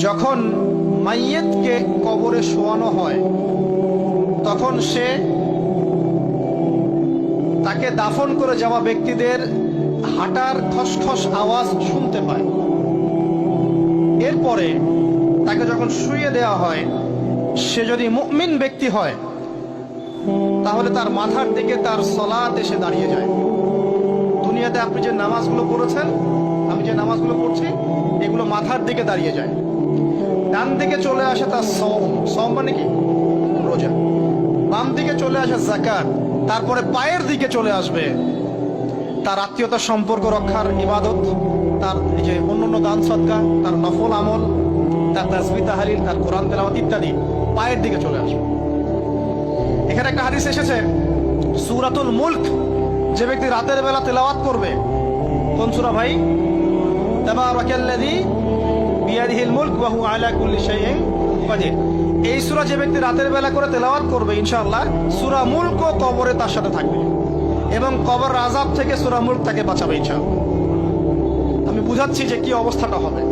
যখন মাইয়েতকে কবরে শোয়ানো হয় তখন সে তাকে দাফন করে যাওয়া ব্যক্তিদের হাঁটার খসখস আওয়াজ শুনতে পায়। এরপরে তাকে যখন শুইয়ে দেওয়া হয়, সে যদি মুমিন ব্যক্তি হয় তাহলে তার মাথার দিকে তার সালাত এসে দাঁড়িয়ে যায়। দুনিয়াতে আপনি যে নামাজগুলো পড়েছেন, আমি যে নামাজগুলো পড়ছি, এগুলো মাথার দিকে দাঁড়িয়ে যায়। ডান দিকে চলে আসে তার সওম মানে কি? রোজা। বাম দিকে চলে আসে যাকাত। তারপরে পায়ের দিকে চলে আসবে তার আত্মীয়তার সম্পর্ক রক্ষার ইবাদত, তার এই যে অন্যান্য দান সদকা, তার নফল আমল, তার তাসবিহ তাহলিল, তার কোরআন তেলাওয়াত ইত্যাদি পায়ের দিকে চলে আসবে। এখানে একটা হাদিস এসেছে, সূরাতুল মুলক যে ব্যক্তি রাতের বেলা তেলাওয়াত করবে, কোন সূরা ভাই? তাবারাকাল্লাযী বিয়াদিহিল মুলক ওয়া হুয়া আলা কুল্লি শাইইন কাদির। এই সূরা যে ব্যক্তি রাতের বেলা করে তেলাওয়াত করবে, ইনশাআল্লাহ সূরা মুলক কবরে তার সাথে থাকবে এবং কবর আযাব থেকে সূরা মুলক তাকে বাঁচাবে ইনশাআল্লাহ। আমি বুঝাচ্ছি যে কি অবস্থাটা হবে।